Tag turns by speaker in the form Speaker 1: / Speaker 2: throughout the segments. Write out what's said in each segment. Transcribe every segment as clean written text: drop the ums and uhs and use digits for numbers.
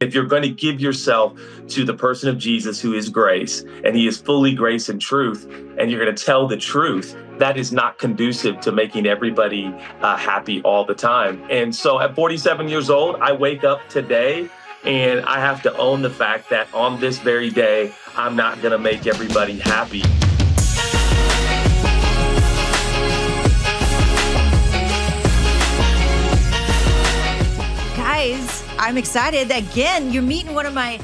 Speaker 1: If you're going to give yourself to the person of Jesus, who is grace, and he is fully grace and truth, and you're going to tell the truth, that is not conducive to making everybody happy all the time. And so at 47 years old, I wake up today and I have to own the fact that on this very day, I'm not going to make everybody happy.
Speaker 2: Guys, I'm excited. Again, you're meeting one of my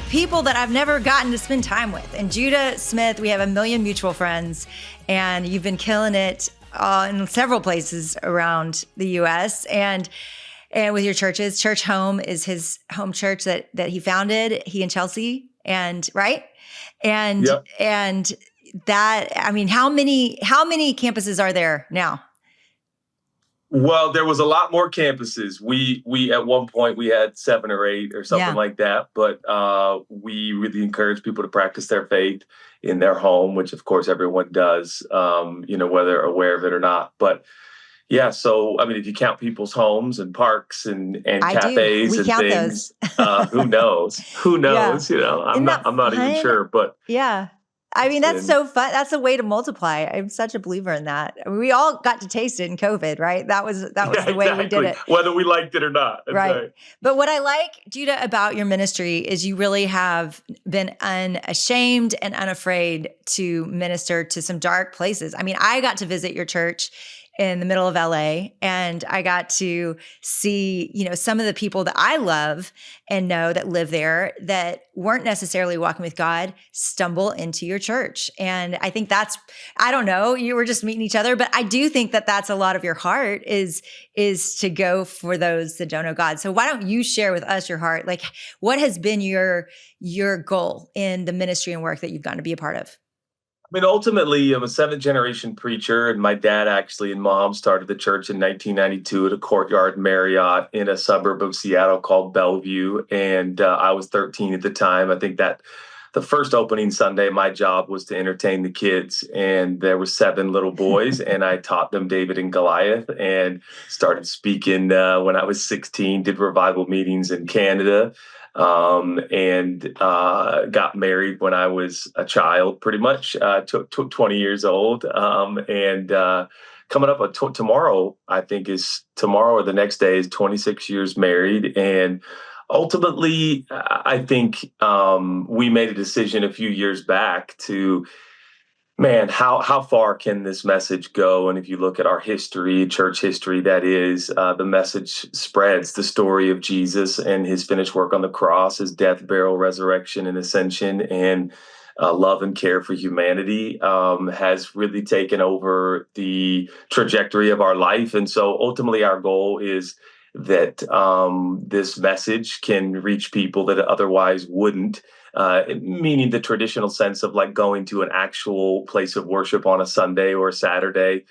Speaker 2: people that I've never gotten to spend time with. And Judah Smith, we have a million mutual friends, and you've been killing it in several places around the U.S. and with your churches. Church Home is his home church that he founded, he and Chelsea, and right? And
Speaker 1: Yep.
Speaker 2: and that, I mean, how many campuses are there now?
Speaker 1: Well, there was a lot more campuses. We at one point we had 7 or 8 or something like that. But we really encourage people to practice their faith in their home, which of course everyone does, whether aware of it or not. But yeah, so I mean, if you count people's homes and parks and cafes and things, who knows? Who knows?
Speaker 2: Yeah.
Speaker 1: I'm not even sure. But
Speaker 2: yeah. I mean, that's so fun. That's a way to multiply. I'm such a believer in that. I mean, we all got to taste it in COVID, right? That was the way we did it.
Speaker 1: Whether we liked it or not.
Speaker 2: Right. But what I like, Judah, about your ministry is you really have been unashamed and unafraid to minister to some dark places. I mean, I got to visit your church in the middle of LA, and I got to see, some of the people that I love and know that live there that weren't necessarily walking with God stumble into your church. And I think I don't know, you were just meeting each other, but I do think that that's a lot of your heart is to go for those that don't know God. So why don't you share with us your heart? Like, what has been your goal in the ministry and work that you've gotten to be a part of?
Speaker 1: I mean, ultimately, I'm a 7th-generation preacher, and my dad actually and mom started the church in 1992 at a Courtyard Marriott in a suburb of Seattle called Bellevue, and I was 13 at the time. I think that the first opening Sunday, my job was to entertain the kids, and there were 7 little boys, and I taught them David and Goliath, and started speaking when I was 16, did revival meetings in Canada, and got married when I was a child, pretty much, 20 years old. And coming up tomorrow, I think is tomorrow or the next day is 26 years married. And ultimately, I think we made a decision a few years back to, man, how far can this message go? And if you look at our history, church history, that is, the message spreads the story of Jesus and his finished work on the cross, his death, burial, resurrection, and ascension, and love and care for humanity has really taken over the trajectory of our life. And so ultimately our goal is that this message can reach people that otherwise wouldn't, meaning the traditional sense of like going to an actual place of worship on a Sunday or a Saturday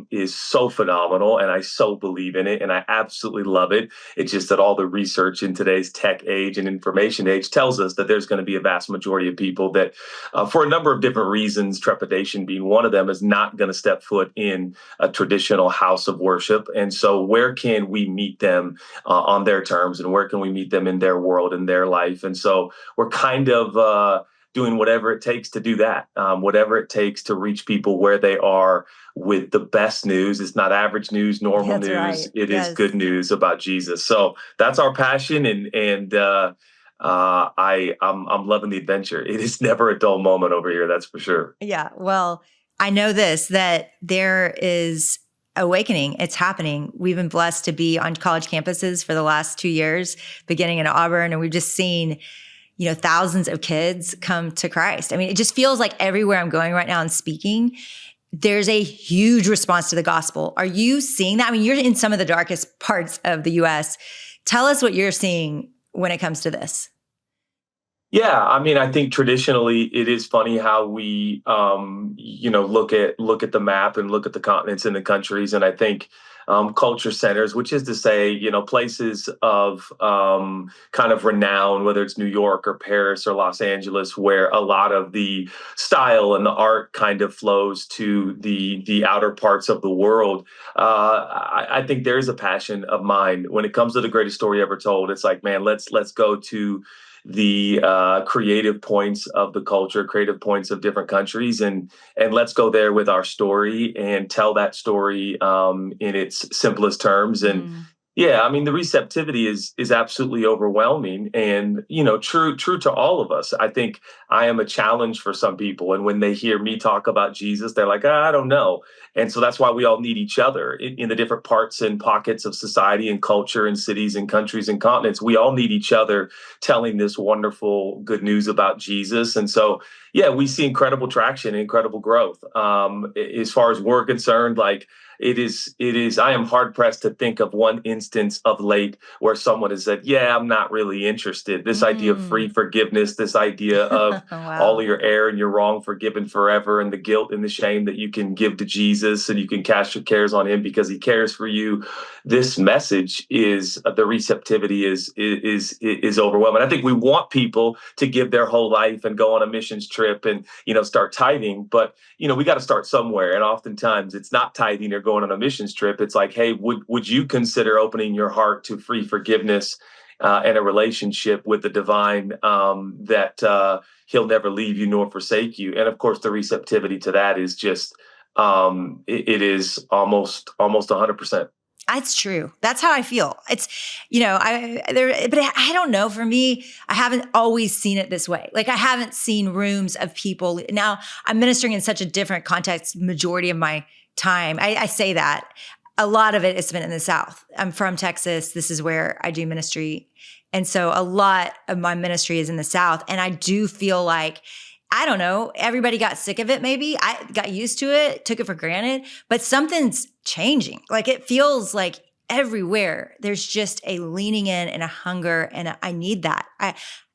Speaker 1: is so phenomenal. And I so believe in it and I absolutely love it. It's just that all the research in today's tech age and information age tells us that there's going to be a vast majority of people that for a number of different reasons, trepidation being one of them, is not going to step foot in a traditional house of worship. And so where can we meet them on their terms, and where can we meet them in their world and their life? And so we're kind of doing whatever it takes to do that, whatever it takes to reach people where they are with the best news. It's not average news, normal news.
Speaker 2: Right.
Speaker 1: It is good news about Jesus. So that's our passion, and I'm loving the adventure. It is never a dull moment over here, that's for sure.
Speaker 2: Yeah. Well, I know that there is awakening. It's happening. We've been blessed to be on college campuses for the last 2 years, beginning in Auburn, and we've just seen thousands of kids come to Christ. I mean, it just feels like everywhere I'm going right now and speaking, there's a huge response to the gospel. Are you seeing that? I mean, you're in some of the darkest parts of the U.S. Tell us what you're seeing when it comes to this.
Speaker 1: Yeah, I mean, I think traditionally it is funny how we, look at the map and look at the continents and the countries, and I think culture centers, which is to say, places of kind of renown, whether it's New York or Paris or Los Angeles, where a lot of the style and the art kind of flows to the outer parts of the world. I think there is a passion of mine when it comes to the greatest story ever told. It's like, man, let's go to the creative points of the culture, creative points of different countries, and let's go there with our story and tell that story in its simplest terms. And
Speaker 2: Mm.
Speaker 1: yeah, I mean, the receptivity is absolutely overwhelming, and true to all of us. I think I am a challenge for some people, and when they hear me talk about Jesus, they're like, I don't know. And so that's why we all need each other in the different parts and pockets of society and culture and cities and countries and continents. We all need each other telling this wonderful good news about Jesus. And so, yeah, we see incredible traction, incredible growth. As far as we're concerned, like it is, I am hard pressed to think of one instance of late where someone has said, yeah, I'm not really interested. This idea of
Speaker 2: Mm.
Speaker 1: free forgiveness, this idea of all
Speaker 2: Wow.
Speaker 1: of your error and your wrong forgiven forever, and the guilt and the shame that you can give to Jesus and you can cast your cares on him because he cares for you. This message is the receptivity is overwhelming. I think we want people to give their whole life and go on a missions trip and start tithing, but we got to start somewhere. And oftentimes it's not tithing or going on a missions trip. It's like, hey, would you consider opening your heart to free forgiveness and a relationship with the divine, that he'll never leave you nor forsake you? And of course, the receptivity to that is just it is almost 100%.
Speaker 2: That's true. That's how I feel. It's, but I don't know. For me, I haven't always seen it this way. Like I haven't seen rooms of people. Now I'm ministering in such a different context, majority of my time. I say that a lot of it has been in the South. I'm from Texas. This is where I do ministry. And so a lot of my ministry is in the South. And I do feel like, I don't know, everybody got sick of it maybe. I got used to it, took it for granted, but something's changing. Like it feels like everywhere there's just a leaning in and a hunger, and I need that.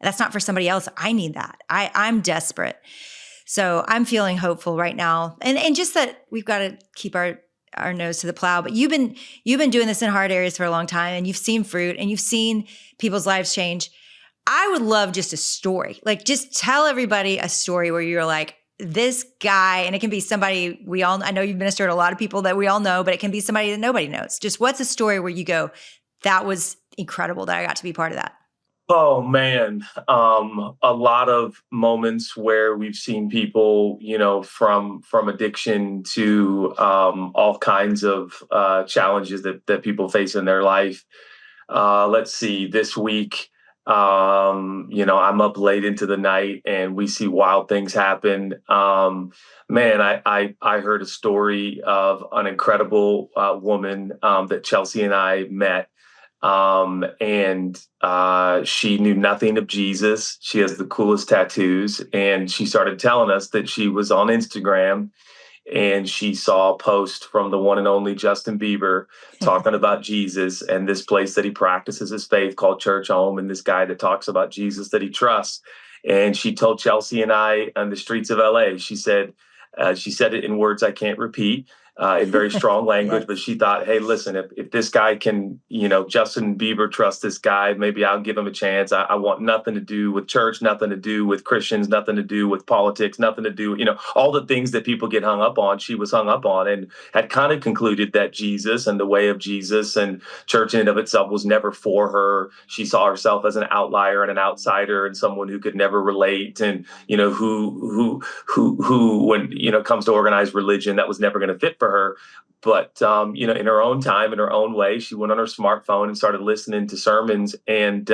Speaker 2: That's not for somebody else. I need that. I'm desperate. So I'm feeling hopeful right now. And just that we've got to keep our nose to the plow. But you've been doing this in hard areas for a long time, and you've seen fruit and you've seen people's lives change. I would love just a story. Like just tell everybody a story where you're like, this guy, and it can be somebody I know you've ministered to a lot of people that we all know, but it can be somebody that nobody knows. Just what's a story where you go, that was incredible that I got to be part of that?
Speaker 1: Oh man, a lot of moments where we've seen people, from addiction to all kinds of challenges that people face in their life. Let's see, this week, I'm up late into the night and we see wild things happen. Man, I heard a story of an incredible woman that Chelsea and I met. And she knew nothing of Jesus. She has the coolest tattoos. And she started telling us that she was on Instagram and she saw a post from the one and only Justin Bieber talking about Jesus and this place that he practices his faith called Church Home, and this guy that talks about Jesus that he trusts. And she told Chelsea and I on the streets of LA, she said it in words I can't repeat, in very strong language,
Speaker 2: Yes.
Speaker 1: but she thought, hey, listen, if this guy can, Justin Bieber trusts this guy, maybe I'll give him a chance. I want nothing to do with church, nothing to do with Christians, nothing to do with politics, nothing to do, all the things that people get hung up on, she was hung up on, and had kind of concluded that Jesus and the way of Jesus and church in and of itself was never for her. She saw herself as an outlier and an outsider and someone who could never relate, and, who when, comes to organized religion, that was never going to fit for her. But in her own time, in her own way, she went on her smartphone and started listening to sermons. And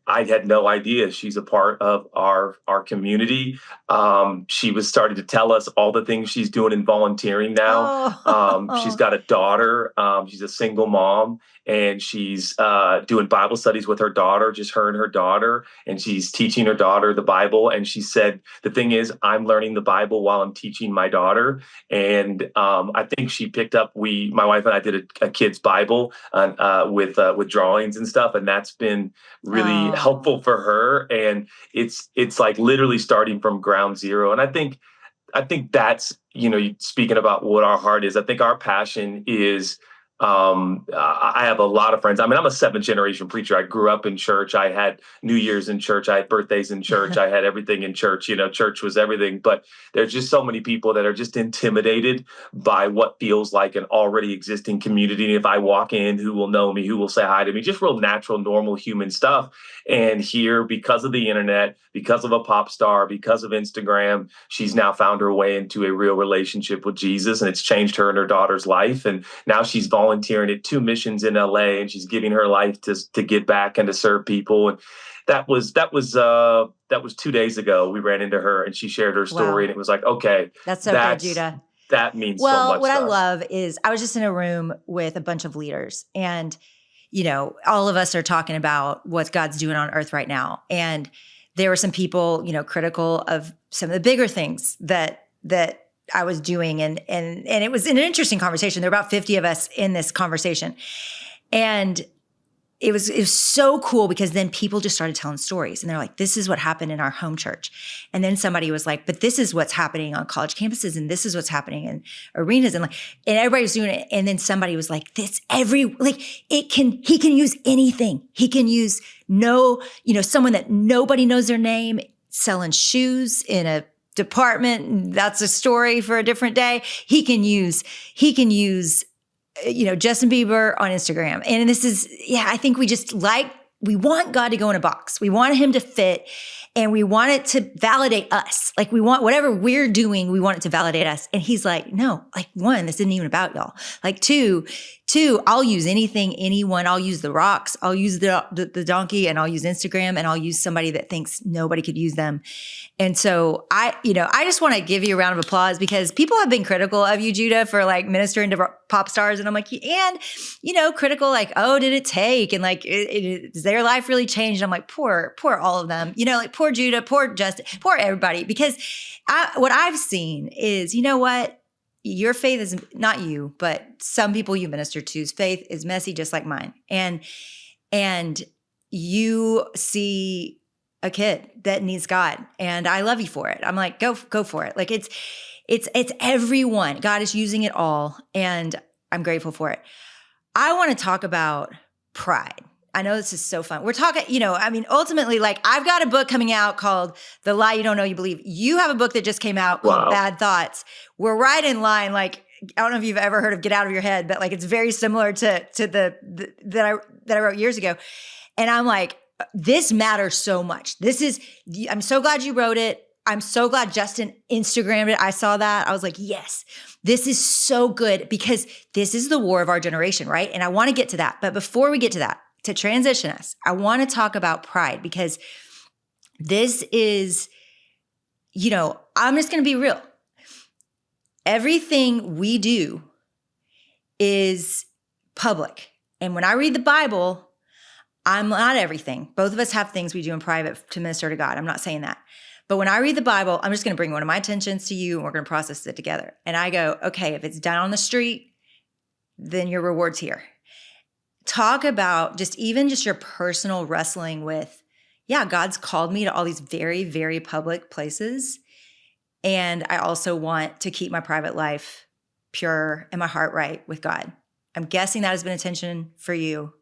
Speaker 1: I had no idea she's a part of our community. She was starting to tell us all the things she's doing in volunteering now. She's
Speaker 2: Oh,
Speaker 1: got a daughter. She's a single mom, and she's doing Bible studies with her daughter, just her and her daughter, and she's teaching her daughter the Bible. And she said, the thing is, I'm learning the Bible while I'm teaching my daughter. And I think she picked up, my wife and I did a kid's Bible with drawings and stuff, and that's been really
Speaker 2: oh,
Speaker 1: helpful for her. And it's like literally starting from ground zero. And I think that's, speaking about what our heart is, I think our passion is I have a lot of friends. I mean, I'm a seventh generation preacher. I grew up in church. I had New Year's in church. I had birthdays in church. I had everything in church. Church was everything. But there's just so many people that are just intimidated by what feels like an already existing community. And if I walk in, who will know me? Who will say hi to me? Just real natural, normal human stuff. And here, because of the internet, because of a pop star, because of Instagram, she's now found her way into a real relationship with Jesus, and it's changed her and her daughter's life. And now she's volunteering at two missions in LA, and she's giving her life to give back and to serve people. And that was 2 days ago. We ran into her and she shared her story,
Speaker 2: Wow.
Speaker 1: and it was like, okay,
Speaker 2: That's so good,
Speaker 1: that's
Speaker 2: Judah.
Speaker 1: that means so
Speaker 2: Well,
Speaker 1: much
Speaker 2: what I
Speaker 1: to us.
Speaker 2: love is I was just in a room with a bunch of leaders, and all of us are talking about what God's doing on earth right now. And there were some people, critical of some of the bigger things that I was doing. And it was an interesting conversation. There were about 50 of us in this conversation. And it was so cool because then people just started telling stories, and they're like, this is what happened in our home church. And then somebody was like, but this is what's happening on college campuses, and this is what's happening in arenas, and everybody was doing it. And then somebody was like, he can use anything. He can use someone that nobody knows their name selling shoes in a department. That's a story for a different day. He can use Justin Bieber on Instagram. And this is, I think we want God to go in a box. We want him to fit, and we want it to validate us. Like, we want whatever we're doing, we want it to validate us. And he's like, no, like, one, this isn't even about y'all. Like, two, I'll use anything, anyone. I'll use the rocks. I'll use the donkey, and I'll use Instagram, and I'll use somebody that thinks nobody could use them. And so I just want to give you a round of applause, because people have been critical of you, Judah, for like ministering to pop stars. And I'm like, and, critical, like, oh, did it take? And like, is their life really changed? And I'm like, poor all of them, like poor Judah, poor Justin, poor everybody. Because what I've seen is, what? Your faith is not you, but some people you minister to's faith is messy, just like mine. And you see a kid that needs God, and I love you for it. I'm like, go for it. Like, it's everyone. God is using it all, and I'm grateful for it. I want to talk about pride. I know this is so fun. We're talking, ultimately, like, I've got a book coming out called The Lie You Don't Know You Believe. You have a book that just came out called Bad Thoughts. We're right in line. Like, I don't know if you've ever heard of Get Out of Your Head, but like, it's very similar to the that I wrote years ago. And I'm like, this matters so much. I'm so glad you wrote it. I'm so glad Justin Instagrammed it. I saw that. I was like, yes, this is so good, because this is the war of our generation, right? And I want to get to that. But before we get to that, to transition us, I want to talk about pride, because this is, I'm just going to be real. Everything we do is public. And when I read the Bible, I'm not everything. Both of us have things we do in private to minister to God. I'm not saying that. But when I read the Bible, I'm just going to bring one of my tensions to you, and we're going to process it together. And I go, okay, if it's done on the street, then your reward's here. Talk about just your personal wrestling with, God's called me to all these very, very public places. And I also want to keep my private life pure and my heart right with God. I'm guessing that has been a tension for you.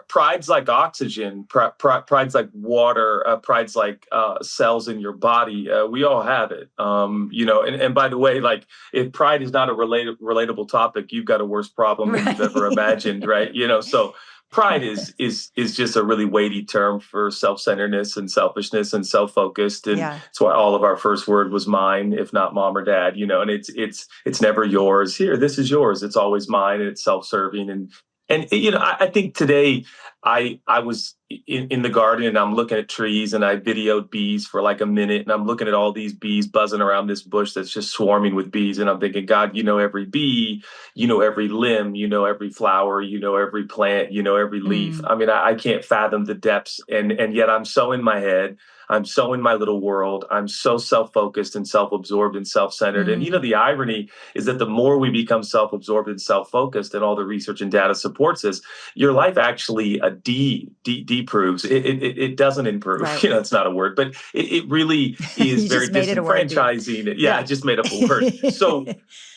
Speaker 1: Pride's like oxygen. Pride's like water. Pride's like cells in your body. We all have it. And by the way, like, if pride is not a relatable topic, you've got a worse problem than you've ever imagined, right? So pride is just a really weighty term for self-centeredness and selfishness and self-focused, and it's why all of our first word was mine, if not mom or dad. And it's never yours. Here, this is yours. It's always mine, and it's self-serving. And I think today I was in the garden, and I'm looking at trees, and I videoed bees for like a minute, and I'm looking at all these bees buzzing around this bush that's just swarming with bees. And I'm thinking, God, every bee, every limb, every flower, every plant, every leaf. I mean, I can't fathom the depths. And yet I'm so in my head. I'm so in my little world. I'm so self-focused and self-absorbed and self-centered. And, the irony is that the more we become self-absorbed and self-focused, and all the research and data supports this, your life actually deproves. It doesn't improve.
Speaker 2: Right.
Speaker 1: It's not a word, but it really is
Speaker 2: You
Speaker 1: very
Speaker 2: just made it a word, dude.
Speaker 1: disenfranchising. Yeah, I
Speaker 2: Yeah.
Speaker 1: just made up a word.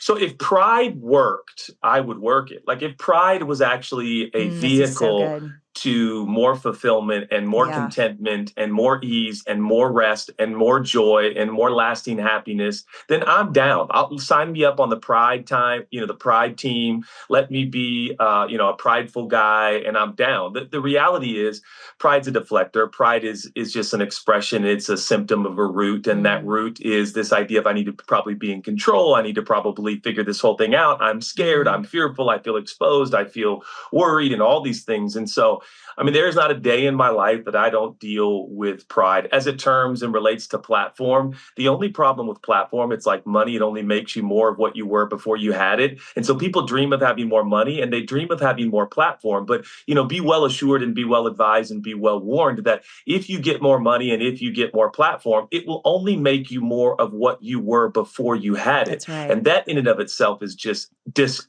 Speaker 1: So if pride worked, I would work it. Like if pride was actually a
Speaker 2: This is so
Speaker 1: vehicle
Speaker 2: good.
Speaker 1: to more fulfillment and more
Speaker 2: Yeah.
Speaker 1: contentment and more ease and more rest and more joy and more lasting happiness, then I'm down. I'll sign me up on the pride time, the pride team. Let me be, a prideful guy, and I'm down. The reality is, pride's a deflector. Pride is just an expression. It's a symptom of a root, and that
Speaker 2: Mm.
Speaker 1: root is this idea of I need to probably be in control. I need to probably figure this whole thing out. I'm scared.
Speaker 2: Mm.
Speaker 1: I'm fearful. I feel exposed. I feel worried, and all these things. And so, I mean, there's not a day in my life that I don't deal with pride as it terms and relates to platform. The only problem with platform, it's like money. It only makes you more of what you were before you had it. And so people dream of having more money and they dream of having more platform. But, be well assured and be well advised and be well warned that if you get more money and if you get more platform, it will only make you more of what you were before you had it.
Speaker 2: That's right.
Speaker 1: And that in and of itself is just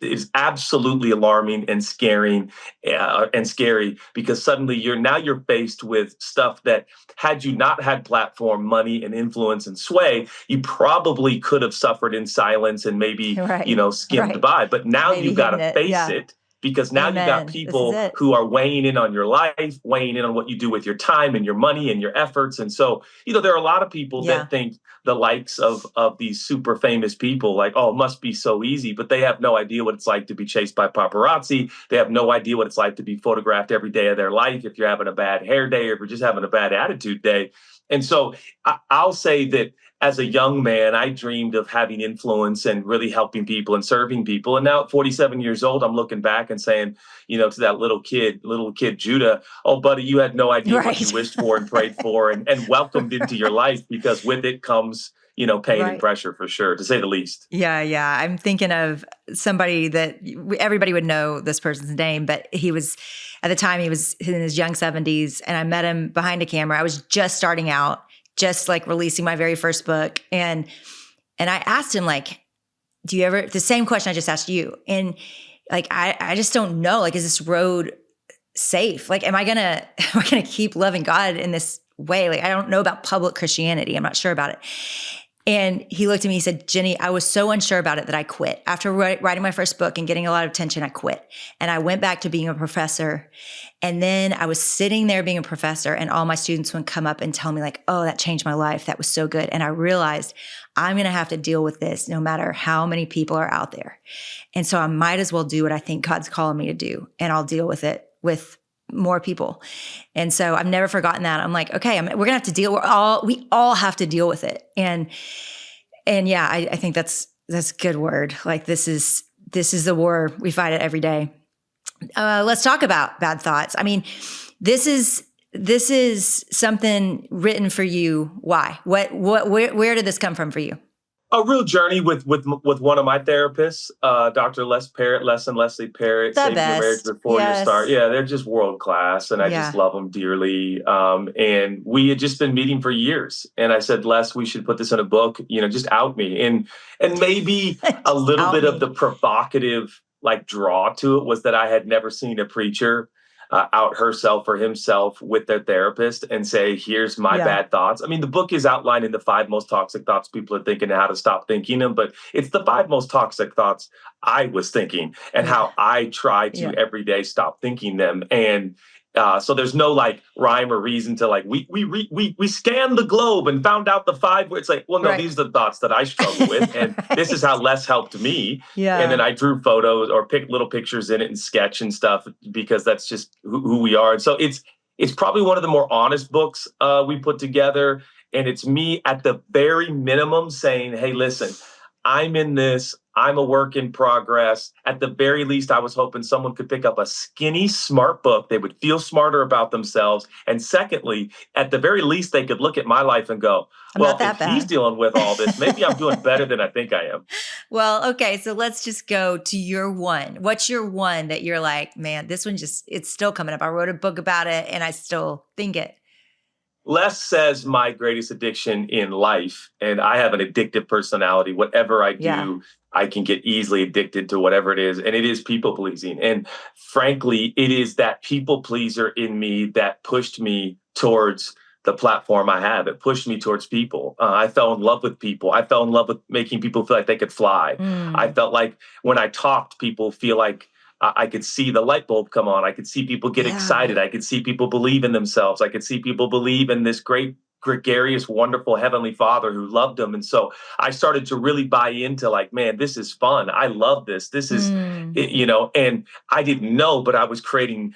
Speaker 1: is absolutely alarming and scary because suddenly you're faced with stuff that had you not had platform, money, and influence and sway, you probably could have suffered in silence and maybe
Speaker 2: Right.
Speaker 1: skimmed
Speaker 2: Right.
Speaker 1: by. But now
Speaker 2: Maybe
Speaker 1: you've got
Speaker 2: hidden
Speaker 1: to
Speaker 2: it.
Speaker 1: face
Speaker 2: Yeah.
Speaker 1: it because now you've got
Speaker 2: Amen. This is
Speaker 1: people
Speaker 2: it.
Speaker 1: who are weighing in on your life, weighing in on what you do with your time and your money and your efforts. And so, there are a lot of people
Speaker 2: Yeah.
Speaker 1: that think the likes of these super famous people like, oh, it must be so easy, but they have no idea what it's like to be chased by paparazzi. They have no idea what it's like to be photographed every day of their life if you're having a bad hair day or if you're just having a bad attitude day. And so I'll say that as a young man, I dreamed of having influence and really helping people and serving people. And now at 47 years old, I'm looking back and saying, to that little kid Judah, oh, buddy, you had no idea what you
Speaker 2: Right.
Speaker 1: wished for and prayed for and welcomed into your life because with it comes, pain and
Speaker 2: Right.
Speaker 1: pressure for sure, to say the least.
Speaker 2: Yeah, yeah. I'm thinking of somebody that everybody would know this person's name, but at the time, he was in his young 70s, and I met him behind a camera. I was just starting out, just like releasing my very first book. And I asked him, like, do you ever, the same question I just asked you. And like, I just don't know, like, is this road safe? Like, am I gonna keep loving God in this way? Like, I don't know about public Christianity. I'm not sure about it. And he looked at me, he said, Jennie, I was so unsure about it that I quit. After writing my first book and getting a lot of attention, I quit. And I went back to being a professor. And then I was sitting there being a professor, and all my students would come up and tell me, like, oh, that changed my life. That was so good. And I realized I'm going to have to deal with this no matter how many people are out there. And so I might as well do what I think God's calling me to do. And I'll deal with it with more people. And so I've never forgotten that. I'm like, okay, we're gonna have to deal. We all have to deal with it. And yeah, I think that's a good word. Like this is the war. We fight it every day. Let's talk about bad thoughts. I mean, this is something written for you. Why? Where did this come from for you?
Speaker 1: A real journey with one of my therapists, Dr. Les and Leslie Parrott,
Speaker 2: The
Speaker 1: Saving Your Marriage
Speaker 2: best.
Speaker 1: Before You Start.
Speaker 2: Yes.
Speaker 1: Yeah, they're just world class, and I just
Speaker 2: Yeah.
Speaker 1: love them dearly. And we had just been meeting for years, and I said, Les, we should put this in a book. Just out me, and maybe a
Speaker 2: Just
Speaker 1: little
Speaker 2: out
Speaker 1: bit of
Speaker 2: me.
Speaker 1: the provocative like draw to it was that I had never seen a preacher out herself or himself with their therapist and say, here's my
Speaker 2: Yeah.
Speaker 1: bad thoughts. I mean, the book is outlining the 5 most toxic thoughts people are thinking and how to stop thinking them, but it's the 5 most toxic thoughts I was thinking and
Speaker 2: Yeah.
Speaker 1: how I try to
Speaker 2: Yeah.
Speaker 1: every day stop thinking them. And so there's no like rhyme or reason to like we scanned the globe and found out the 5. It's like, well, no,
Speaker 2: Right.
Speaker 1: these are the thoughts that I struggle with, and this is how Les helped me.
Speaker 2: Yeah.
Speaker 1: And then I drew photos or picked little pictures in it and sketch and stuff because that's just who we are. And so it's probably one of the more honest books we put together. And it's me at the very minimum saying, hey, listen, I'm in this. I'm a work in progress. At the very least, I was hoping someone could pick up a skinny, smart book. They would feel smarter about themselves. And secondly, at the very least, they could look at my life and go,
Speaker 2: I'm
Speaker 1: well,
Speaker 2: not that
Speaker 1: if he's
Speaker 2: bad.
Speaker 1: dealing with all this, maybe I'm doing better than I think I am.
Speaker 2: Well, okay. So let's just go to your one. What's your one that you're like, man, this one it's still coming up. I wrote a book about it and I still think it.
Speaker 1: Les says my greatest addiction in life, and I have an addictive personality. Whatever I
Speaker 2: Yeah.
Speaker 1: do, I can get easily addicted to whatever it is, and it is people pleasing. And frankly, it is that people pleaser in me that pushed me towards the platform I have. It pushed me towards people. I fell in love with people. I fell in love with making people feel like they could fly. I
Speaker 2: Mm.
Speaker 1: felt like when I talked, people feel like I could see the light bulb come on. I could see people get
Speaker 2: Yeah.
Speaker 1: excited. I could see people believe in themselves. I could see people believe in this great, gregarious, wonderful Heavenly Father who loved them. And so I started to really buy into like, man, this is fun. I love this. This is,
Speaker 2: Mm.
Speaker 1: and I didn't know, but I was creating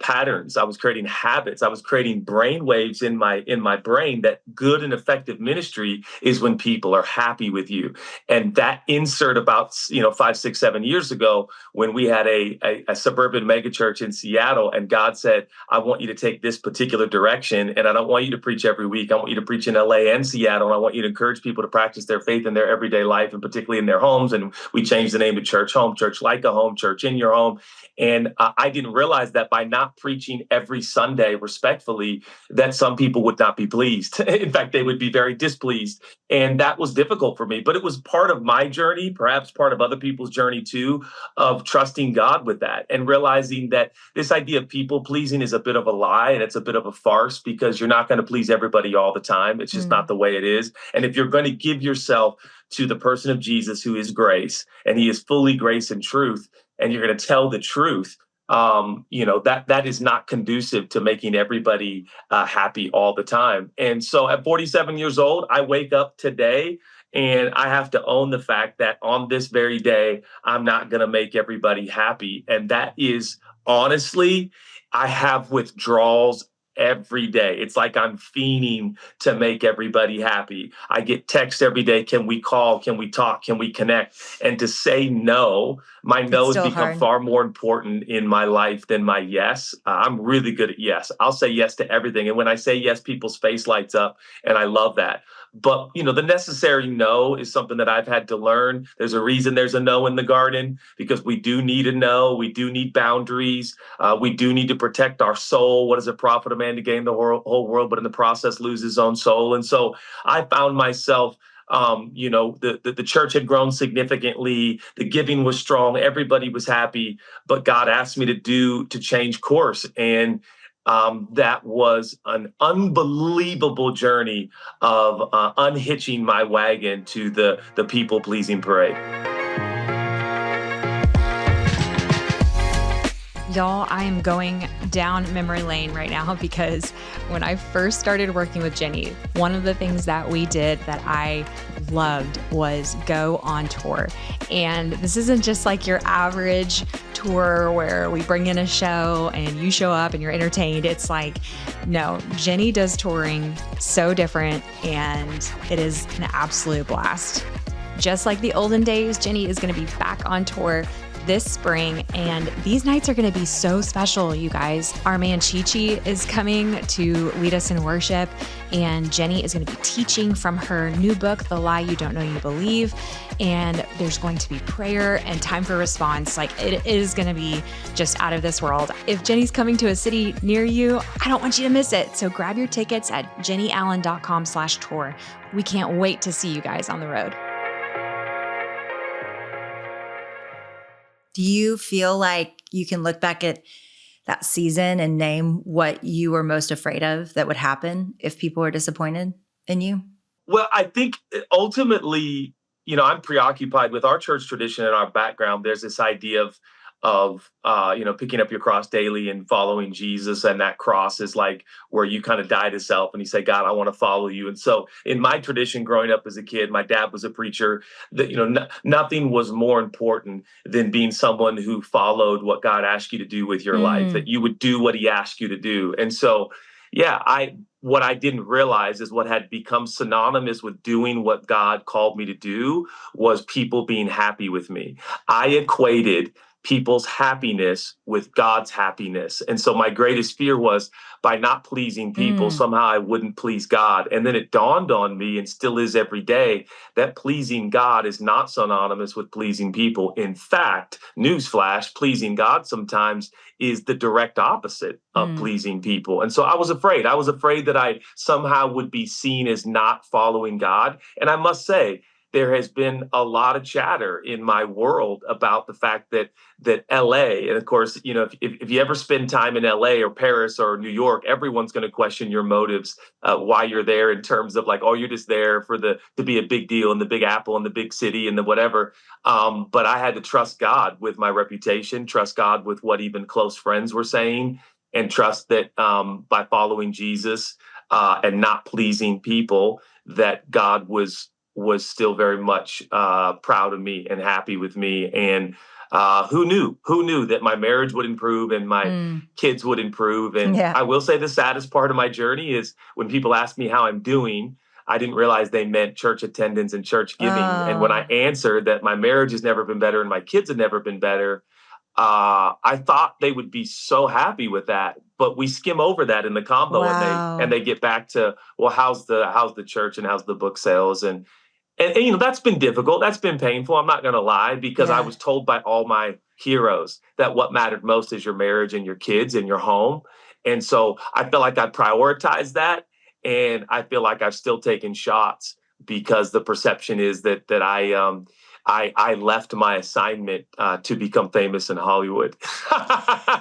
Speaker 1: patterns. I was creating habits. I was creating brain waves in my brain that good and effective ministry is when people are happy with you. And that insert about 5, 6, 7 years ago when we had a suburban megachurch in Seattle, and God said, I want you to take this particular direction, and I don't want you to preach every week. I want you to preach in LA and Seattle, and I want you to encourage people to practice their faith in their everyday life, and particularly in their homes. And we changed the name to Church Home, Church Like a Home, Church in Your Home. And I didn't realize that by not preaching every Sunday respectfully, that some people would not be pleased. In fact, they would be very displeased. And that was difficult for me, but it was part of my journey, perhaps part of other people's journey too, of trusting God with that and realizing that this idea of people pleasing is a bit of a lie and it's a bit of a farce because you're not going to please everybody all the time. It's just not
Speaker 2: Mm.
Speaker 1: the way it is. And if you're going to give yourself to the person of Jesus who is grace and he is fully grace and truth, and you're going to tell the truth, that is not conducive to making everybody happy all the time. And so at 47 years old, I wake up today and I have to own the fact that on this very day, I'm not going to make everybody happy. And that is honestly, I have withdrawals every day. It's like I'm fiending to make everybody happy. I get texts every day. Can we call? Can we talk? Can we connect? And to say no, my
Speaker 2: It's
Speaker 1: no's
Speaker 2: still
Speaker 1: become
Speaker 2: hard.
Speaker 1: far more important in my life than my yes. I'm really good at yes. I'll say yes to everything. And when I say yes, people's face lights up. And I love that. But the necessary no is something that I've had to learn. There's a reason there's a no in the garden because we do need a no. We do need boundaries. We do need to protect our soul. What does it profit a man to gain the whole world, but in the process lose his own soul? And so I found myself the church had grown significantly. The giving was strong. Everybody was happy, but God asked me to change course. And that was an unbelievable journey of unhitching my wagon to the people pleasing parade.
Speaker 3: Y'all, I am going down memory lane right now because when I first started working with Jennie, one of the things that we did that I loved was go on tour. And this isn't just like your average tour where we bring in a show and you show up and you're entertained. It's like, no, Jennie does touring so different and it is an absolute blast. Just like the olden days, Jennie is going to be back on tour this spring, and these nights are going to be so special, you guys. Our man Chi-Chi is coming to lead us in worship, and Jennie is going to be teaching from her new book, The Lie You Don't Know You Believe, and there's going to be prayer and time for response. Like, it is going to be just out of this world. If Jennie's coming to a city near you, I don't want you to miss it. So grab your tickets at jennieallen.com/tour. We can't wait to see you guys on the road.
Speaker 2: Do you feel like you can look back at that season and name what you were most afraid of that would happen if people were disappointed in you?
Speaker 1: Well, I think ultimately, I'm preoccupied with our church tradition and our background. There's this idea of picking up your cross daily and following Jesus, and that cross is like where you kind of die to self and you say, God, I want to follow you. And so, in my tradition, growing up as a kid, my dad was a preacher. That nothing was more important than being someone who followed what God asked you to do with your life.
Speaker 2: Mm.
Speaker 1: That you would do what He asked you to do. And so, yeah, what I didn't realize is what had become synonymous with doing what God called me to do was people being happy with me. I equated people's happiness with God's happiness. And so my greatest fear was by not pleasing people, somehow I wouldn't please God. And then it dawned on me, and still is every day, that pleasing God is not synonymous with pleasing people. In fact, newsflash, pleasing God sometimes is the direct opposite of pleasing people. And so I was afraid. I was afraid that I somehow would be seen as not following God. And I must say, there has been a lot of chatter in my world about the fact that LA, and of course, if you ever spend time in LA or Paris or New York, everyone's going to question your motives, why you're there, in terms of like, oh, you're just there to be a big deal in the Big Apple and the big city and the whatever. But I had to trust God with my reputation, trust God with what even close friends were saying, and trust that by following Jesus and not pleasing people, that God was still very much proud of me and happy with me. And who knew that my marriage would improve and my kids would improve. And
Speaker 2: Yeah.
Speaker 1: I will say the saddest part of my journey is when people ask me how I'm doing, I didn't realize they meant church attendance and church giving. And when I answered that my marriage has never been better and my kids have never been better, I thought they would be so happy with that, but we skim over that in the combo.
Speaker 2: Wow.
Speaker 1: And they get back to, well, how's the church and how's the book sales? And that's been difficult. That's been painful. I'm not going to lie, because I was told by all my heroes that what mattered most is your marriage and your kids and your home. And so I feel like I prioritized that. And I feel like I've still taken shots because the perception is that I left my assignment to become famous in Hollywood.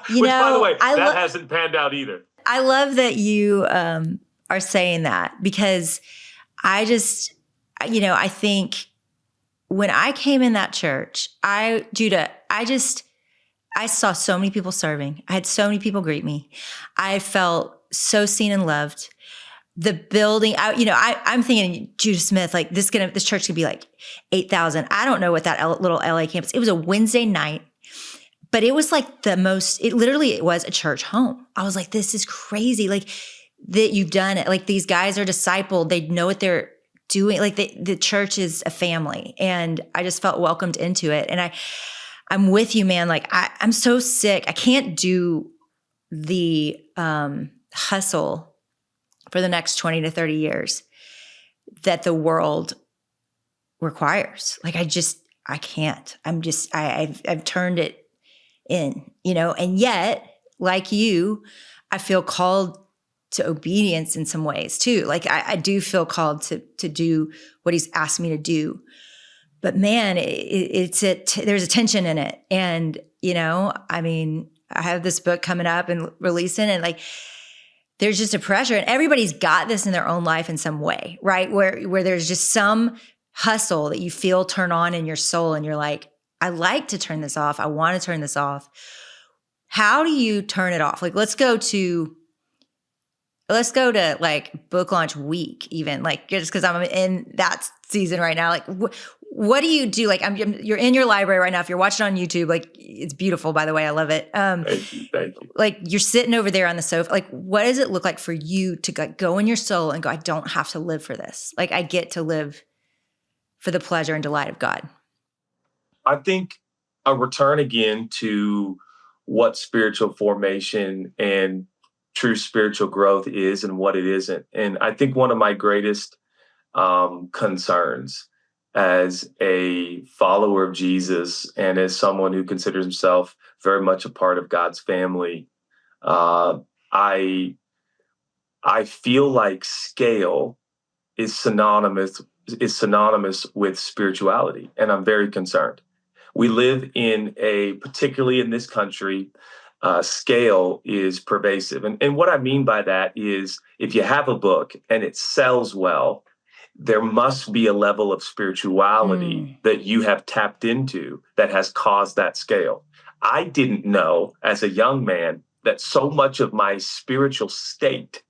Speaker 1: Which, by the way, that hasn't panned out either.
Speaker 2: I love that you are saying that, because I think when I came in that church, Judah, I saw so many people serving. I had so many people greet me. I felt so seen and loved. The building, I'm thinking, Judah Smith, like this church could be like 8,000. I don't know what that little LA campus. It was a Wednesday night, but it was like it was a church home. I was like, this is crazy. Like that you've done it. Like these guys are discipled. They know what they're doing. Like the church is a family, and I just felt welcomed into it. And I'm with you, man. Like I'm so sick. I can't do the hustle for the next 20 to 30 years that the world requires. Like I can't. I've turned it in, and yet, like you, I feel called to obedience in some ways too. Like I do feel called to do what he's asked me to do. But man, there's a tension in it. And, I have this book coming up and releasing, and like, there's just a pressure, and everybody's got this in their own life in some way, right? Where there's just some hustle that you feel turn on in your soul, and you're like, I like to turn this off. I want to turn this off. How do you turn it off? Like, let's go to like book launch week, even, like, just because I'm in that season right now. Like, what do you do? Like, you're in your library right now. If you're watching on YouTube, like, it's beautiful, by the way. I love it.
Speaker 1: Thank you.
Speaker 2: Like, you're sitting over there on the sofa. Like, what does it look like for you to go in your soul and go, I don't have to live for this. Like, I get to live for the pleasure and delight of God.
Speaker 1: I think a return again to what spiritual formation and true spiritual growth is and what it isn't. And I think one of my greatest concerns as a follower of Jesus and as someone who considers himself very much a part of God's family, I feel like scale is synonymous with spirituality, and I'm very concerned. We live particularly in this country, scale is pervasive. And what I mean by that is, if you have a book and it sells well, there must be a level of spirituality that you have tapped into that has caused that scale. I didn't know as a young man that so much of my spiritual state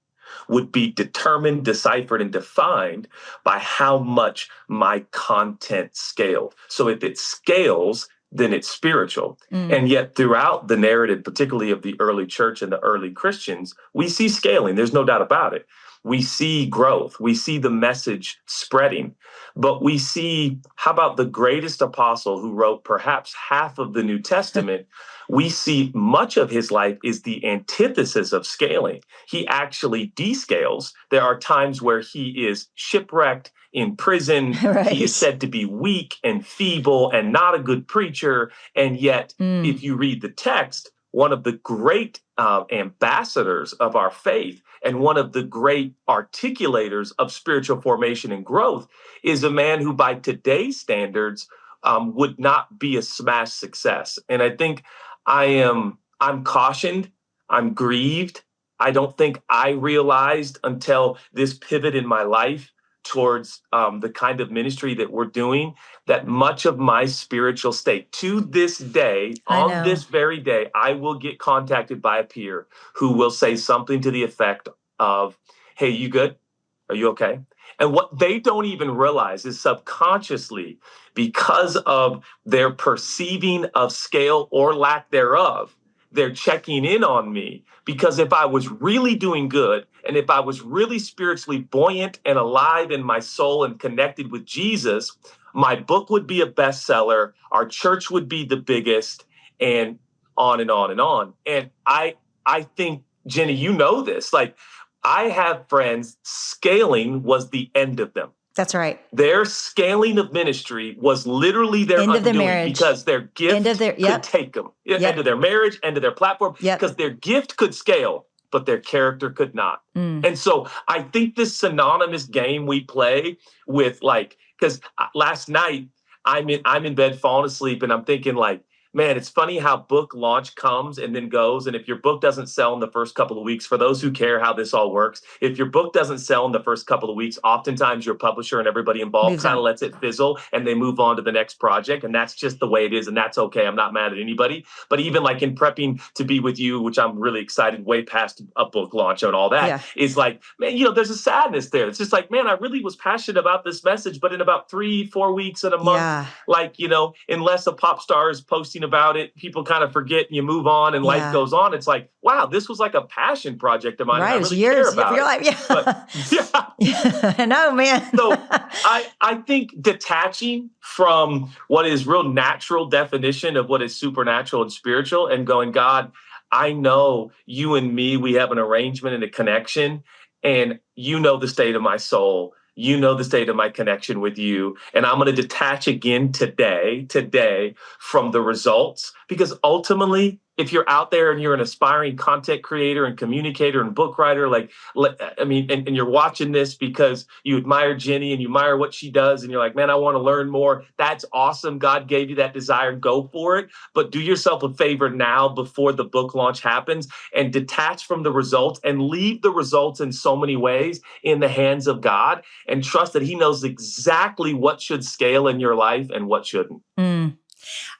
Speaker 1: would be determined, deciphered, and defined by how much my content scaled. So if it scales, then it's spiritual. And yet throughout the narrative, particularly of the early church and the early Christians, we see scaling. There's no doubt about it. we see growth, we see the message spreading, but we see, how about the greatest apostle who wrote perhaps half of the New Testament? We see much of his life is the antithesis of scaling. He actually descales. There are times where he is shipwrecked, in prison. He is
Speaker 2: Right.
Speaker 1: said to be weak and feeble and not a good preacher. And yet, if you read the text, one of the great ambassadors of our faith and one of the great articulators of spiritual formation and growth is a man who, by today's standards, would not be a smash success. And I think I'm cautioned, I'm grieved. I don't think I realized until this pivot in my life towards the kind of ministry that we're doing, that much of my spiritual state to this day,
Speaker 2: I
Speaker 1: on
Speaker 2: know.
Speaker 1: this very day, I will get contacted by a peer who will say something to the effect of, "Hey, you good? Are you okay?" And what they don't even realize is subconsciously, because of their perceiving of scale or lack thereof, they're checking in on me. Because if I was really doing good, and if I was really spiritually buoyant and alive in my soul and connected with Jesus, my book would be a bestseller, our church would be the biggest, and on and on and on. And I think, Jenny, you know this. Like, I have friends, scaling was the end of them.
Speaker 2: That's right.
Speaker 1: Their scaling of ministry was literally their
Speaker 2: End of their
Speaker 1: undoing
Speaker 2: marriage.
Speaker 1: because their gift
Speaker 2: End of their,
Speaker 1: could take them. End of their marriage, end of their platform, because their gift could scale, but their character could not. And so I think this synonymous game we play with, like, because last night I'm in bed falling asleep and I'm thinking, like, man, it's funny how book launch comes and then goes. And if your book doesn't sell in the first couple of weeks, for those who care how this all works, if your book doesn't sell in the first couple of weeks, oftentimes your publisher and everybody involved kind of lets it fizzle and they move on to the next project. And that's just the way it is. And that's okay. I'm not mad at anybody. But even like in prepping to be with you, which I'm really excited, way past a book launch and all that, is like, man, there's a sadness there. It's just like, man, I really was passionate about this message, but in about 3-4 weeks in a month, like, unless a pop star is posting about it, people kind of forget and you move on and life goes on. It's like, wow, this was like a passion project of mine.
Speaker 2: Right.
Speaker 1: I really
Speaker 2: years
Speaker 1: care about
Speaker 2: of your
Speaker 1: it.
Speaker 2: life.
Speaker 1: But,
Speaker 2: I know, man.
Speaker 1: So I think detaching from what is real natural definition of what is supernatural and spiritual and going, God, I know you and me, we have an arrangement and a connection, and you know the state of my soul. You know the state of my connection with you. And I'm going to detach again today from the results, because ultimately, if you're out there and you're an aspiring content creator and communicator and book writer, and you're watching this because you admire Jennie and you admire what she does, and you're like, man, I want to learn more. That's awesome. God gave you that desire. Go for it. But do yourself a favor now before the book launch happens and detach from the results and leave the results in so many ways in the hands of God, and trust that he knows exactly what should scale in your life and what shouldn't.
Speaker 2: I'm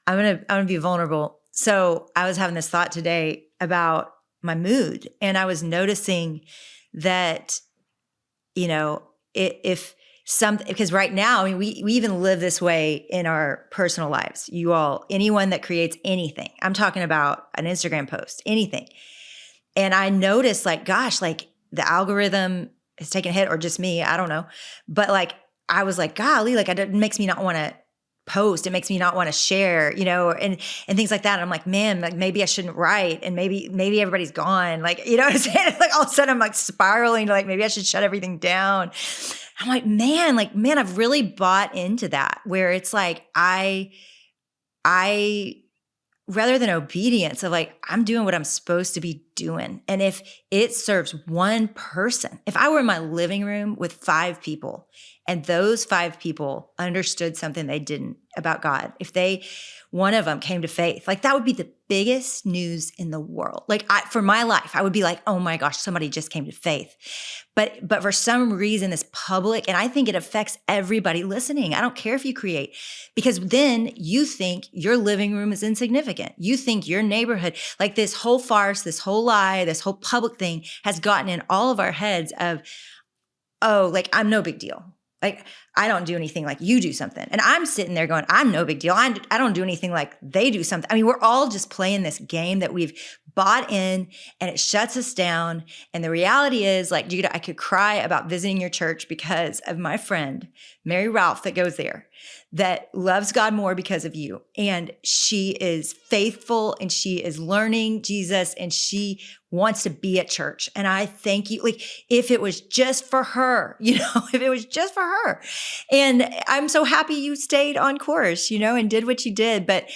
Speaker 2: gonna be vulnerable. So I was having this thought today about my mood, and I was noticing that, if something, because right now, I mean, we even live this way in our personal lives. Anyone that creates anything, I'm talking about an Instagram post, anything. And I noticed, like, gosh, like the algorithm is taking a hit, or just me, I don't know. But like, I was like, golly, like it makes me not want to post. It makes me not want to share, and things like that. And I'm like, man, like maybe I shouldn't write, and maybe everybody's gone. Like, you know what I'm saying? Like all of a sudden I'm like spiraling to like, maybe I should shut everything down. I'm like, man, I've really bought into that, where it's like, I rather than obedience of like, I'm doing what I'm supposed to be doing. And if it serves one person, if I were in my living room with 5 people and those 5 people understood something they didn't about God, if one of them came to faith, like that would be the biggest news in the world. Like for my life, I would be like, oh my gosh, somebody just came to faith. But for some reason, this public, and I think it affects everybody listening. I don't care if you create, because then you think your living room is insignificant. You think your neighborhood, like this whole farce, this whole lie, this whole public thing has gotten in all of our heads of, oh, like I'm no big deal. Like I don't do anything like you do something. And I'm sitting there going, I'm no big deal. I don't do anything like they do something. I mean, we're all just playing this game that we've bought in, and it shuts us down. And the reality is, like, Judah, I could cry about visiting your church because of my friend, Mary Ralph, that goes there, that loves God more because of you. And she is faithful, and she is learning Jesus, and she wants to be at church. And I thank you. Like, if it was just for her, if it was just for her. And I'm so happy you stayed on course, and did what you did. But,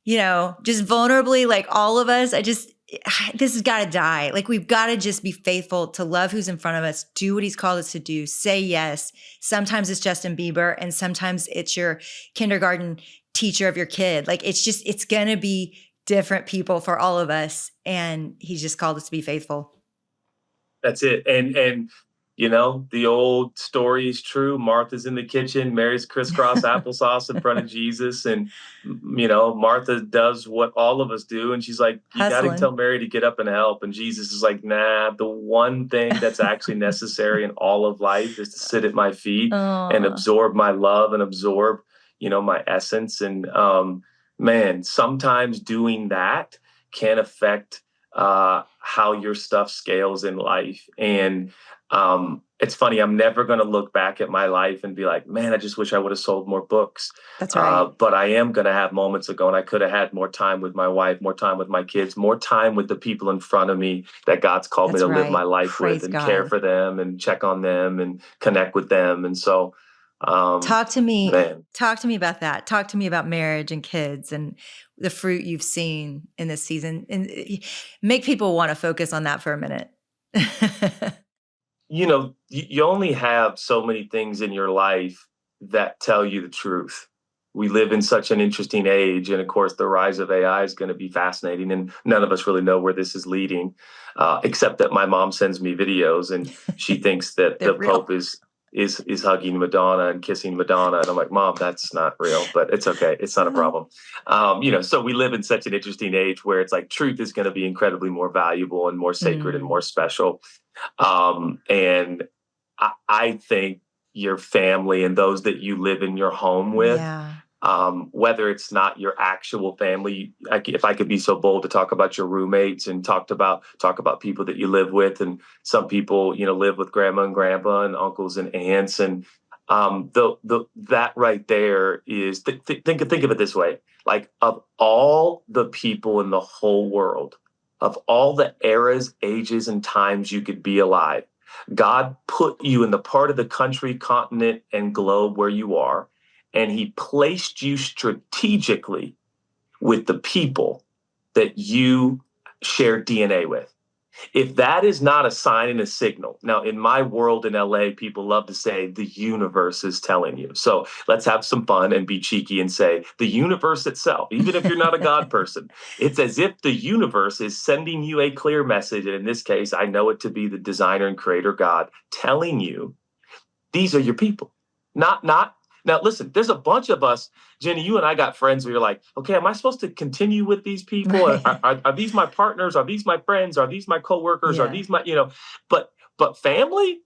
Speaker 2: just vulnerably, like all of us, this has got to die. Like, we've got to just be faithful to love who's in front of us, do what he's called us to do, say yes. Sometimes it's Justin Bieber, and sometimes it's your kindergarten teacher of your kid. Like, it's going to be different people for all of us. And he's just called us to be faithful.
Speaker 1: That's it. And the old story is true. Martha's in the kitchen, Mary's crisscross applesauce in front of Jesus. And, Martha does what all of us do. And she's like, you got to tell Mary to get up and help. And Jesus is like, nah, the one thing that's actually necessary in all of life is to sit at my feet and absorb my love and absorb, my essence. And, man, sometimes doing that can affect how your stuff scales in life. And it's funny, I'm never going to look back at my life and be like, man, I just wish I would have sold more books.
Speaker 2: That's right.
Speaker 1: But I am going to have moments ago, and I could have had more time with my wife, more time with my kids, more time with the people in front of me that God's called me to live my life with, and care for them and check on them and connect with them. And so
Speaker 2: talk to me about that. Talk to me about marriage and kids and the fruit you've seen in this season, and make people want to focus on that for a minute.
Speaker 1: You only have so many things in your life that tell you the truth. We live in such an interesting age. And of course, the rise of AI is going to be fascinating. And none of us really know where this is leading, except that my mom sends me videos and she thinks that the Pope is hugging Madonna and kissing Madonna. And I'm like, Mom, that's not real, but it's okay. It's not a problem. So we live in such an interesting age where it's like truth is going to be incredibly more valuable and more sacred and more special. And I think your family and those that you live in your home with, whether it's not your actual family, if I could be so bold to talk about your roommates and talk about people that you live with, and some people, live with grandma and grandpa and uncles and aunts, and that right there is think of it this way: like, of all the people in the whole world, of all the eras, ages, and times you could be alive, God put you in the part of the country, continent, and globe where you are. And he placed you strategically with the people that you share DNA with. If that is not a sign and a signal. Now, in my world in LA, people love to say the universe is telling you. So let's have some fun and be cheeky and say the universe itself, even if you're not a God person, it's as if the universe is sending you a clear message. And in this case, I know it to be the designer and creator God telling you these are your people. Now, listen, there's a bunch of us, Jennie, you and I got friends where you're like, okay, am I supposed to continue with these people? Right. Are these my partners? Are these my friends? Are these my coworkers? Are these my, but family,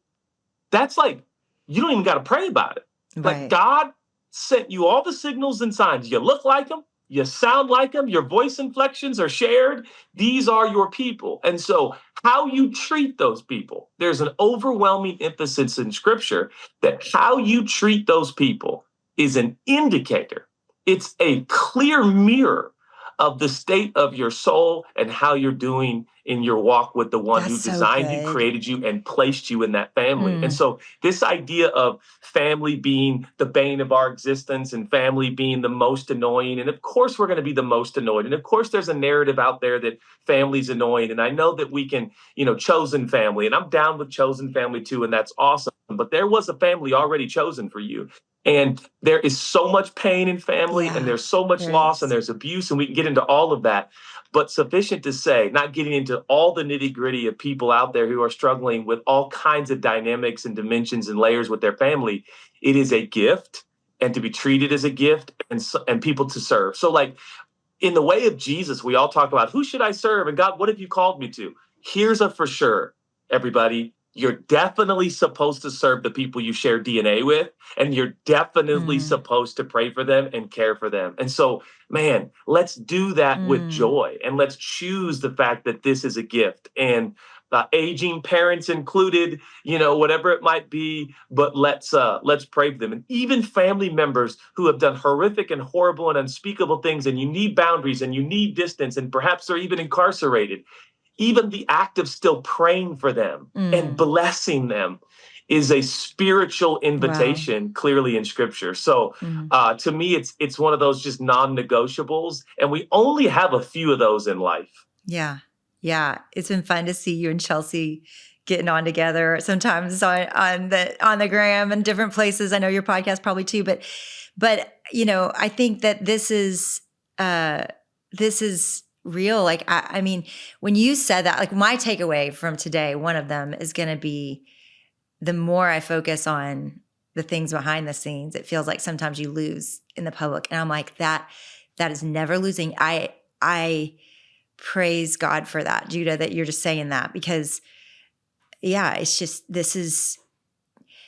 Speaker 1: that's like, you don't even got to pray about it. Right. Like, God sent you all the signals and signs. You look like them. You sound like them. Your voice inflections are shared. These are your people. And so how you treat those people, there's an overwhelming emphasis in Scripture that how you treat those people is an indicator. It's a clear mirror of the state of your soul and how you're doing in your walk with the one who designed you, created you, and placed you in that family. And so this idea of family being the bane of our existence and family being the most annoying, and of course we're going to be the most annoyed. And of course there's a narrative out there that family's annoying. And I know that we can, chosen family, and I'm down with chosen family too, and that's awesome. But there was a family already chosen for you. And there is so much pain in family, and there's so much loss, and there's abuse, and we can get into all of that. But sufficient to say, not getting into all the nitty gritty of people out there who are struggling with all kinds of dynamics and dimensions and layers with their family, it is a gift, and to be treated as a gift, and people to serve. So like in the way of Jesus, we all talk about who should I serve? And God, what have you called me to? Here's a for sure, everybody. you're definitely supposed to serve the people you share DNA with, and you're definitely
Speaker 2: Mm,
Speaker 1: supposed to pray for them and care for them. And so, man, let's do that with
Speaker 2: mm.
Speaker 1: joy, and let's choose the fact that this is a gift. And aging parents included, whatever it might be, but let's pray for them. And even family members who have done horrific and horrible and unspeakable things, and you need boundaries and you need distance, and perhaps they're even incarcerated, even the act of still praying for them and
Speaker 2: Mm.
Speaker 1: blessing them is a spiritual
Speaker 2: Wow.
Speaker 1: invitation clearly in scripture. So
Speaker 2: Mm.
Speaker 1: to me, it's one of those just non-negotiables, and we only have a few of those in life.
Speaker 2: Yeah. Yeah. It's been fun to see you and Chelsea getting on together sometimes on the gram and different places. I know your podcast probably too, but I think that this is real. Like I mean, when you said that, like my takeaway from today, one of them is going to be the more I focus on the things behind the scenes, it feels like sometimes you lose in the public. And I'm like, that is never losing. I praise God for that, Judah, that you're just saying that, because yeah, it's just, this is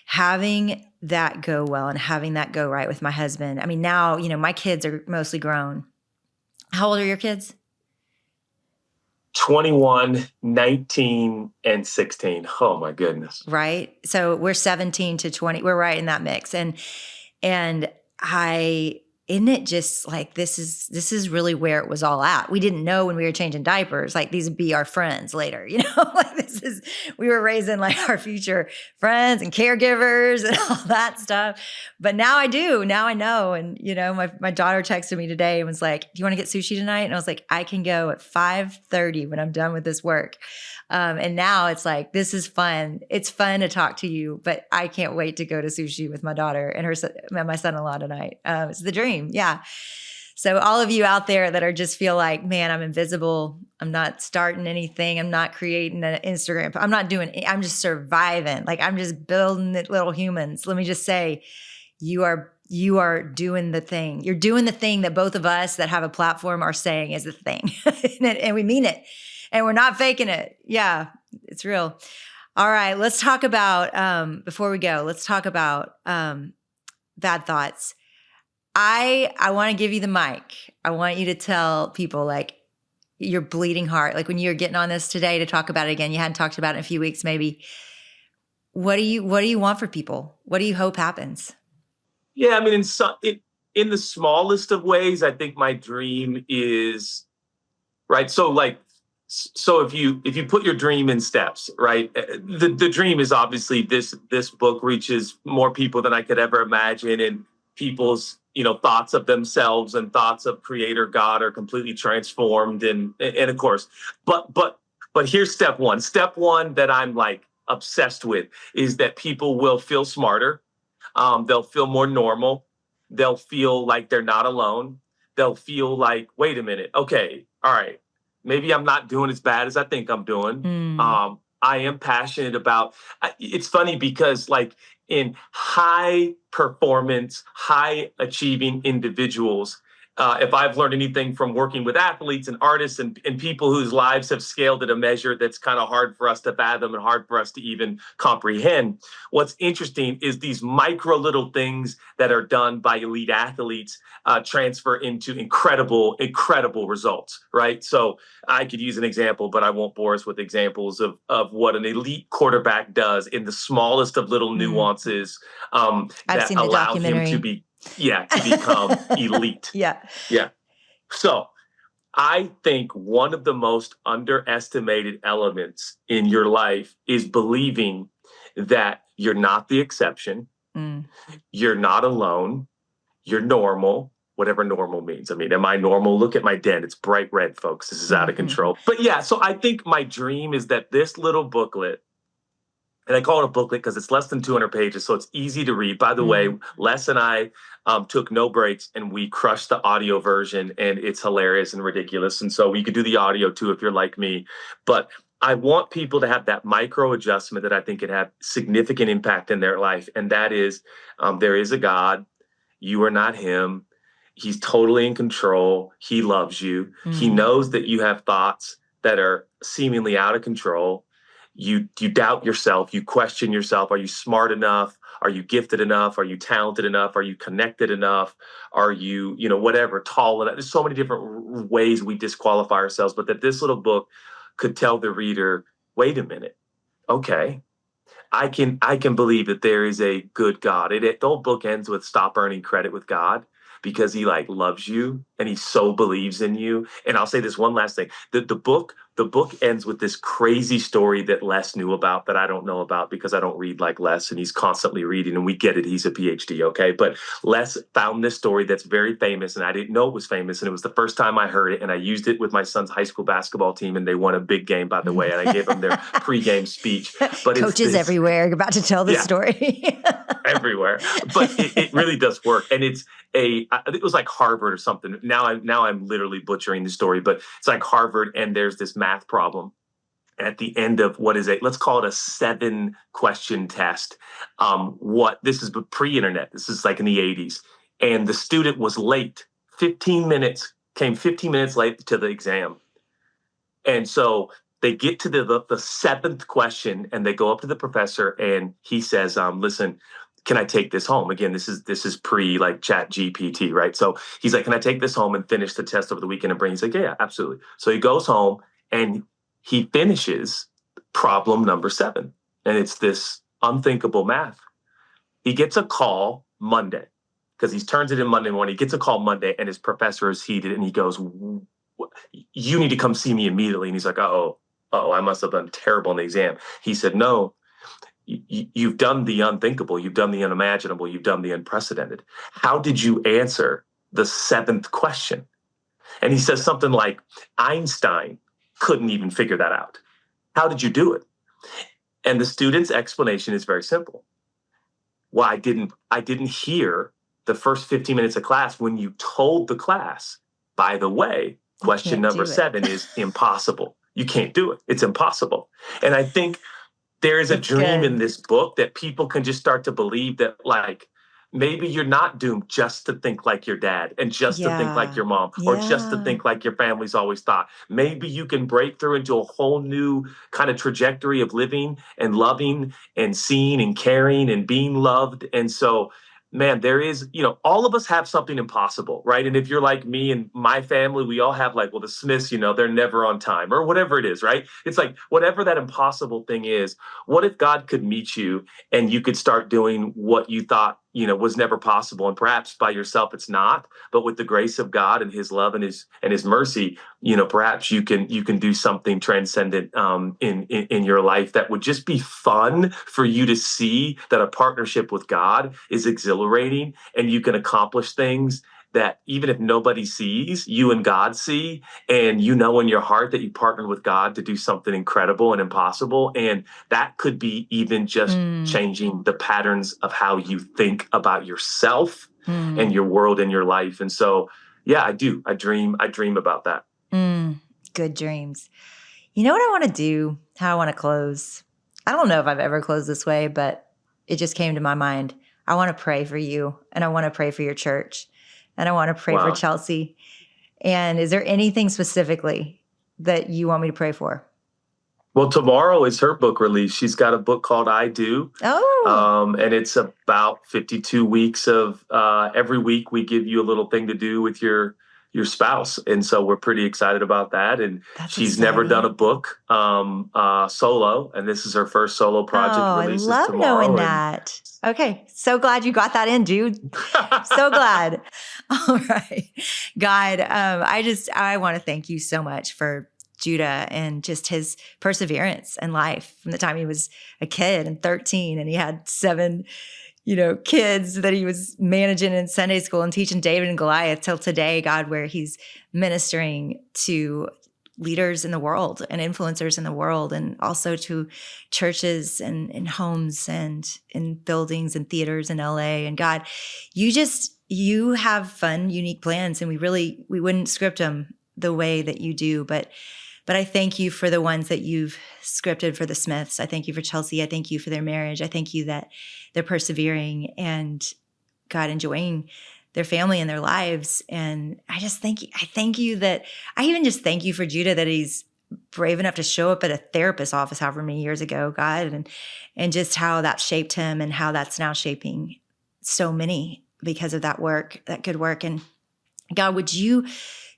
Speaker 2: having that go well and having that go right with my husband. I mean, now, my kids are mostly grown. How old are your kids?
Speaker 1: 21, 19, and 16. Oh my goodness.
Speaker 2: Right. So we're 17 to 20. We're right in that mix. And I, isn't it just like, this is really where it was all at. We didn't know when we were changing diapers, like these would be our friends later, like we were raising like our future friends and caregivers and all that stuff. But now I do, now I know. And, my daughter texted me today and was like, do you want to get sushi tonight? And I was like, I can go at 5:30 when I'm done with this work. And now it's like, this is fun. It's fun to talk to you, but I can't wait to go to sushi with my daughter and my son-in-law tonight. It's the dream. Yeah. So all of you out there that are just feel like, man, I'm invisible. I'm not starting anything. I'm not creating an Instagram. I'm just surviving. Like I'm just building little humans. Let me just say, you are doing the thing. You're doing the thing that both of us that have a platform are saying is the thing. And we mean it. And we're not faking it. Yeah, it's real. All right, let's talk about, before we go, let's talk about bad thoughts. I want to give you the mic. I want you to tell people like your bleeding heart, like when you're getting on this today to talk about it again, you hadn't talked about it in a few weeks maybe. What do you want for people? What do you hope happens?
Speaker 1: Yeah, I mean, in the smallest of ways, I think my dream is right. So if you put your dream in steps, right, the dream is obviously this book reaches more people than I could ever imagine, and people's thoughts of themselves and thoughts of Creator God are completely transformed, and of course, but here's step one. Step one that I'm like obsessed with is that people will feel smarter. They'll feel more normal. They'll feel like they're not alone. They'll feel like, wait a minute, okay, all right, maybe I'm not doing as bad as I think I'm doing.
Speaker 2: Mm,
Speaker 1: I am passionate about. It's funny because, like, in high performance, high achieving individuals, if I've learned anything from working with athletes and artists and people whose lives have scaled at a measure that's kind of hard for us to fathom and hard for us to even comprehend, what's interesting is these micro little things that are done by elite athletes transfer into incredible, incredible results, right? So I could use an example, but I won't bore us with examples of what an elite quarterback does in the smallest of little
Speaker 2: mm.
Speaker 1: nuances
Speaker 2: I've
Speaker 1: that
Speaker 2: seen the
Speaker 1: allow him to
Speaker 2: documentary.
Speaker 1: be, yeah, to become elite.
Speaker 2: Yeah.
Speaker 1: Yeah. So I think one of the most underestimated elements in your life is believing that you're not the exception,
Speaker 2: Mm.
Speaker 1: you're not alone, you're normal, whatever normal means. I mean, am I normal? Look at my den. It's bright red, folks. This is out of
Speaker 2: Mm-hmm.
Speaker 1: control. But yeah, so I think my dream is that this little booklet, and I call it a booklet because it's less than 200 pages, so it's easy to read. By the way,
Speaker 2: Mm.
Speaker 1: Les and I took no breaks, and we crushed the audio version, and it's hilarious and ridiculous. And so you could do the audio too if you're like me. But I want people to have that micro adjustment that I think can have significant impact in their life, and that is there is a God. You are not him. He's totally in control. He loves you. He
Speaker 2: Mm.
Speaker 1: knows that you have thoughts that are seemingly out of control. you doubt yourself, you question yourself. Are you smart enough? Are you gifted enough? Are you talented enough? Are you connected enough? Are you, whatever, tall enough? There's so many different ways we disqualify ourselves, but that this little book could tell the reader, wait a minute, okay, I can believe that there is a good God. The whole book ends with stop earning credit with God because he like loves you and he so believes in you. And I'll say this one last thing. The book ends with this crazy story that Les knew about that I don't know about because I don't read like Les and he's constantly reading and we get it. He's a PhD, okay? But Les found this story that's very famous and I didn't know it was famous and it was the first time I heard it and I used it with my son's high school basketball team and they won a big game, by the way, and I gave them their pregame speech. But it's
Speaker 2: Coaches
Speaker 1: this,
Speaker 2: everywhere about to tell this
Speaker 1: yeah,
Speaker 2: story.
Speaker 1: everywhere. But it really does work. And it was like Harvard or something. Now I'm literally butchering the story, but it's like Harvard and there's this math problem at the end of let's call it a 7-question test. This is pre-internet. This is like in the 80s. And the student was late, 15 minutes late to the exam. And so they get to the seventh question and they go up to the professor and he says, listen, can I take this home? Again, this is pre like Chat GPT, right? So he's like, can I take this home and finish the test over the weekend and bring? He's like, yeah, absolutely. So he goes home and he finishes problem number 7. And it's this unthinkable math. He gets a call Monday because he turns it in Monday morning. He gets a call Monday and his professor is heated and he goes, you need to come see me immediately. And he's like, I must have done terrible in the exam. He said, no, you've done the unthinkable. You've done the unimaginable. You've done the unprecedented. How did you answer the 7th question? And he says something like, Einstein couldn't even figure that out. How did you do it? And the student's explanation is very simple. Well, I didn't hear the first 15 minutes of class when you told the class, by the way, question number 7 is impossible. You can't do it. It's impossible. And I think there is a dream in this book that people can just start to believe that, like, maybe you're not doomed just to think like your dad and just to think like your mom or just to think like your family's always thought. Maybe you can break through into a whole new kind of trajectory of living and loving and seeing and caring and being loved. And so, man, there is, all of us have something impossible, right? And if you're like me and my family, we all have like, well, the Smiths, they're never on time or whatever it is, right? It's like whatever that impossible thing is, what if God could meet you and you could start doing what you thought, was never possible. And perhaps by yourself, it's not, but with the grace of God and his love and his mercy, perhaps you can do something transcendent in your life that would just be fun for you to see that a partnership with God is exhilarating and you can accomplish things that even if nobody sees, you and God see, and in your heart that you partnered with God to do something incredible and impossible. And that could be even just changing the patterns of how you think about yourself and your world and your life. And so, yeah, I do. I dream about that.
Speaker 2: Good dreams. You know what I want to do? How I want to close? I don't know if I've ever closed this way, but it just came to my mind. I want to pray for you and I want to pray for your church. And I want to pray for Chelsea. And is there anything specifically that you want me to pray for?
Speaker 1: Well, tomorrow is her book release. She's got a book called I Do. And it's about 52 weeks of every week we give you a little thing to do with your spouse. And so we're pretty excited about that. And she's never done a book solo. And this is her first solo project. Releases
Speaker 2: I love
Speaker 1: tomorrow.
Speaker 2: knowing that. Okay. So glad you got that in, dude. So glad. All right. God, I want to thank you so much for Judah and just his perseverance in life from the time he was a kid and 13 and he had 7 kids that he was managing in Sunday school and teaching David and Goliath till today, God, where he's ministering to leaders in the world and influencers in the world and also to churches and in homes and in buildings and theaters in LA. And God, you have fun, unique plans and we wouldn't script them the way that you do, but I thank you for the ones that you've scripted for the Smiths. I thank you for Chelsea. I thank you for their marriage. I thank you that they're persevering and God enjoying their family and their lives. And I just thank you. I even just thank you for Judah that he's brave enough to show up at a therapist's office however many years ago, God, and just how that shaped him and how that's now shaping so many because of that work, that good work. And God, would you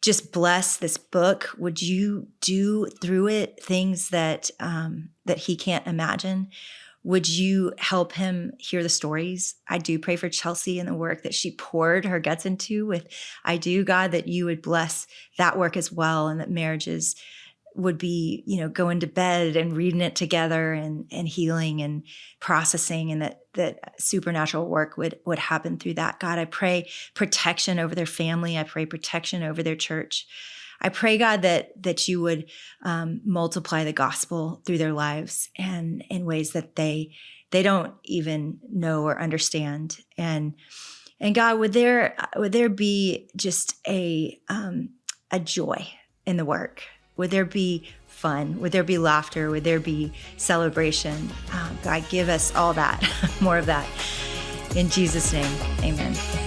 Speaker 2: just bless this book? Would you do through it things that that he can't imagine? Would you help him hear the stories? I do pray for Chelsea and the work that she poured her guts into with. I do, God, that you would bless that work as well, and that marriages would be, going to bed and reading it together and healing and processing, and that supernatural work would happen through that. God, I pray protection over their family. I pray protection over their church. I pray, God, that you would multiply the gospel through their lives and in ways that they don't even know or understand. And God, would there be just a joy in the work? Would there be fun? Would there be laughter? Would there be celebration? God, give us all that, more of that. In Jesus' name, amen.